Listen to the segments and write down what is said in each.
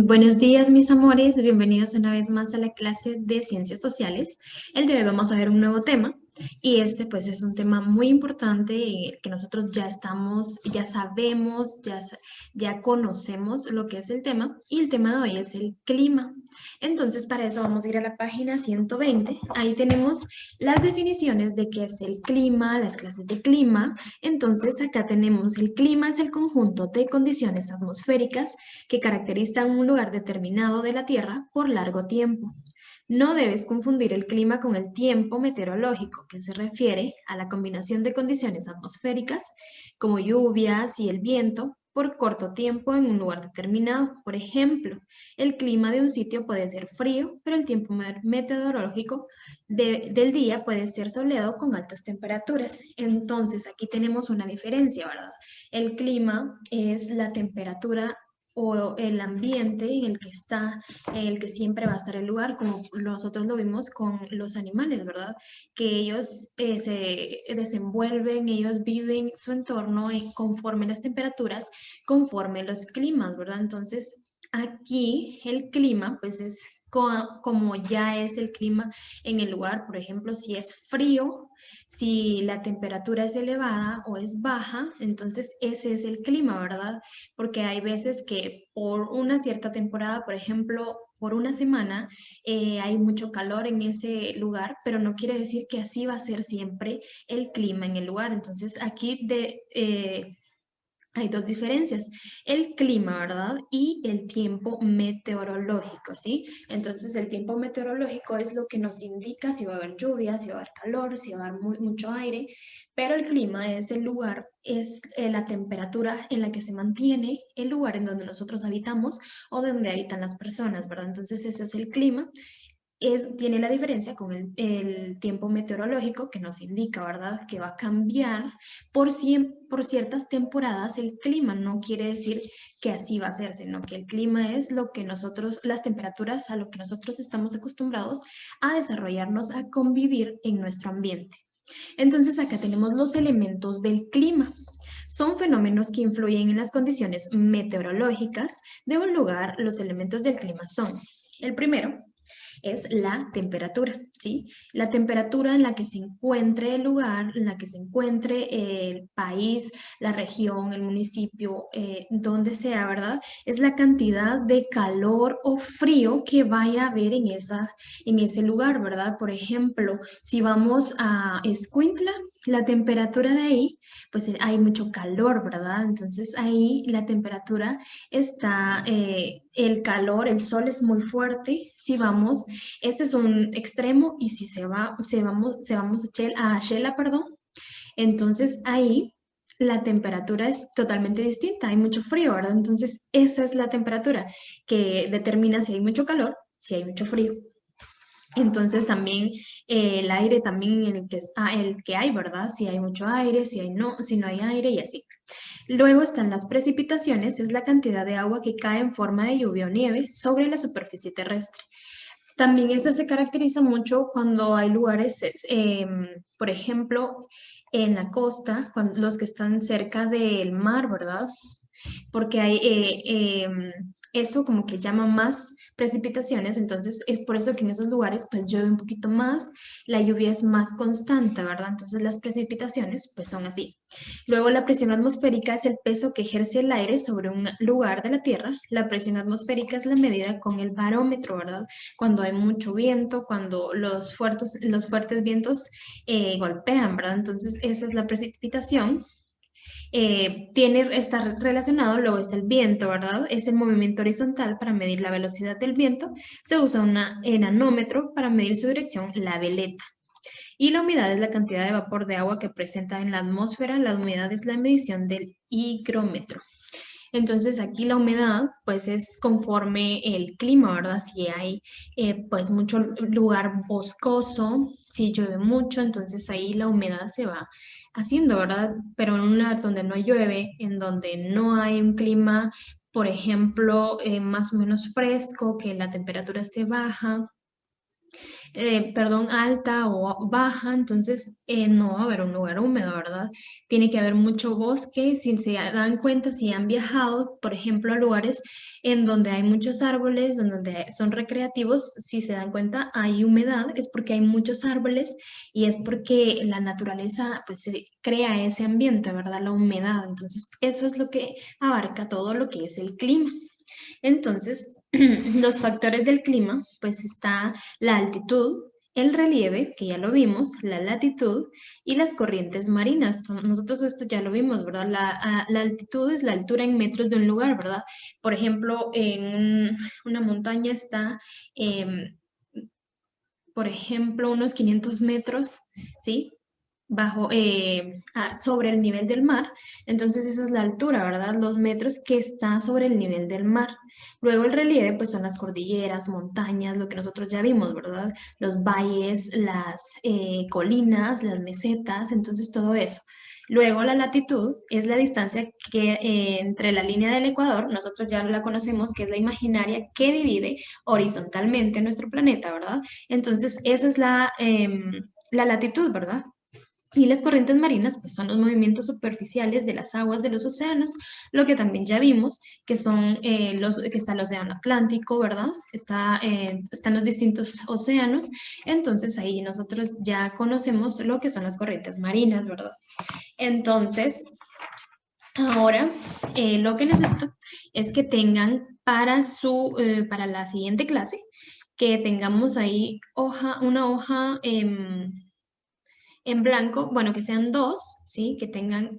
Buenos días, mis amores. Bienvenidos una vez más a la clase de Ciencias Sociales. El día de hoy vamos a ver un nuevo tema y este pues es un tema muy importante que nosotros ya estamos, ya sabemos, ya conocemos lo que es el tema y el tema de hoy es el clima. Entonces para eso vamos a ir a la página 120. Ahí tenemos las definiciones de qué es el clima, las clases de clima. Entonces acá tenemos el clima es el conjunto de condiciones atmosféricas que caracterizan un lugar determinado de la Tierra por largo tiempo. No debes confundir el clima con el tiempo meteorológico, que se refiere a la combinación de condiciones atmosféricas como lluvias y el viento por corto tiempo en un lugar determinado. Por ejemplo, el clima de un sitio puede ser frío, pero el tiempo meteorológico del día puede ser soleado con altas temperaturas. Entonces, aquí tenemos una diferencia, ¿verdad? El clima es la temperatura o el ambiente en el que está, en el que siempre va a estar el lugar, como nosotros lo vimos con los animales, ¿verdad? Que ellos se desenvuelven, ellos viven su entorno conforme las temperaturas, conforme los climas, ¿verdad? Entonces, aquí el clima, pues es como ya es el clima en el lugar, por ejemplo, si es frío, si la temperatura es elevada o es baja, entonces ese es el clima, ¿verdad? Porque hay veces que por una cierta temporada, por ejemplo, por una semana, hay mucho calor en ese lugar, pero no quiere decir que así va a ser siempre el clima en el lugar. Entonces aquí hay dos diferencias, el clima, ¿verdad? Y el tiempo meteorológico, ¿sí? Entonces, el tiempo meteorológico es lo que nos indica si va a haber lluvia, si va a haber calor, si va a haber mucho aire, pero el clima es el lugar, es la temperatura en la que se mantiene el lugar en donde nosotros habitamos o donde habitan las personas, ¿verdad? Entonces, ese es el clima tiene la diferencia con el tiempo meteorológico que nos indica, ¿verdad? Que va a cambiar por ciertas temporadas el clima. No quiere decir que así va a ser, sino que el clima es lo que nosotros, las temperaturas a lo que nosotros estamos acostumbrados a desarrollarnos, a convivir en nuestro ambiente. Entonces acá tenemos los elementos del clima. Son fenómenos que influyen en las condiciones meteorológicas de un lugar. Los elementos del clima son, el primero, es la temperatura, ¿sí? La temperatura en la que se encuentre el lugar, en la que se encuentre el país, la región, el municipio, donde sea, ¿verdad? Es la cantidad de calor o frío que vaya a haber en ese lugar, ¿verdad? Por ejemplo, si vamos a Escuintla, la temperatura de ahí, pues hay mucho calor, ¿verdad? Entonces ahí la temperatura está, el calor, el sol es muy fuerte. Si vamos, este es un extremo y si se vamos a Shela, perdón, entonces ahí la temperatura es totalmente distinta, hay mucho frío, ¿verdad? Entonces esa es la temperatura que determina si hay mucho calor, si hay mucho frío. Entonces también el aire también el que hay, ¿verdad? Si hay mucho aire, si no hay aire y así. Luego están las precipitaciones, es la cantidad de agua que cae en forma de lluvia o nieve sobre la superficie terrestre. También eso se caracteriza mucho cuando hay lugares, por ejemplo, en la costa, los que están cerca del mar, ¿verdad? Porque hay eso como que llama más precipitaciones, entonces es por eso que en esos lugares pues llueve un poquito más, la lluvia es más constante, ¿verdad? Entonces las precipitaciones pues son así. Luego la presión atmosférica es el peso que ejerce el aire sobre un lugar de la Tierra. La presión atmosférica es la medida con el barómetro, ¿verdad? Cuando hay mucho viento, cuando los fuertes vientos golpean, ¿verdad? Entonces esa es la precipitación. Está relacionado, luego está el viento, ¿verdad? Es el movimiento horizontal para medir la velocidad del viento. Se usa un anemómetro para medir su dirección, la veleta. Y la humedad es la cantidad de vapor de agua que presenta en la atmósfera. La humedad es la medición del higrómetro. Entonces aquí la humedad pues es conforme el clima, ¿verdad? Si hay pues mucho lugar boscoso, si llueve mucho, entonces ahí la humedad se va haciendo, ¿verdad? Pero en un lugar donde no llueve, en donde no hay un clima, por ejemplo, más o menos fresco, que la temperatura esté baja, perdón, alta o baja, entonces no va a haber un lugar húmedo, ¿verdad? Tiene que haber mucho bosque. Si se dan cuenta, si han viajado, por ejemplo, a lugares en donde hay muchos árboles, en donde son recreativos, si se dan cuenta, hay humedad, es porque hay muchos árboles y es porque la naturaleza, pues, crea ese ambiente, ¿verdad? La humedad. Entonces, eso es lo que abarca todo lo que es el clima. Entonces, los factores del clima, pues está la altitud, el relieve, que ya lo vimos, la latitud y las corrientes marinas. Nosotros esto ya lo vimos, ¿verdad? La altitud es la altura en metros de un lugar, ¿verdad? Por ejemplo, en una montaña está, em, por ejemplo, unos 500 metros, ¿sí? Sobre el nivel del mar. Entonces esa es la altura, ¿verdad? Los metros que está sobre el nivel del mar. Luego el relieve, pues son las cordilleras, montañas, lo que nosotros ya vimos, ¿verdad? Los valles, las colinas, las mesetas, entonces todo eso. Luego la latitud es la distancia que entre la línea del Ecuador, nosotros ya la conocemos, que es la imaginaria que divide horizontalmente nuestro planeta, ¿verdad? Entonces esa es la latitud, ¿verdad? Y las corrientes marinas, pues son los movimientos superficiales de las aguas de los océanos, lo que también ya vimos, que son que está el océano Atlántico, ¿verdad? Están los distintos océanos, entonces ahí nosotros ya conocemos lo que son las corrientes marinas, ¿verdad? Entonces, ahora lo que necesito es que tengan para la siguiente clase, que tengamos ahí una hoja en blanco, bueno, que sean dos, ¿sí? Que tengan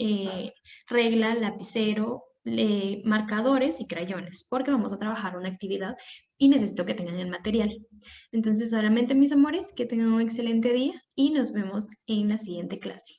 regla, lapicero, marcadores y crayones, porque vamos a trabajar una actividad y necesito que tengan el material. Entonces, solamente mis amores, que tengan un excelente día y nos vemos en la siguiente clase.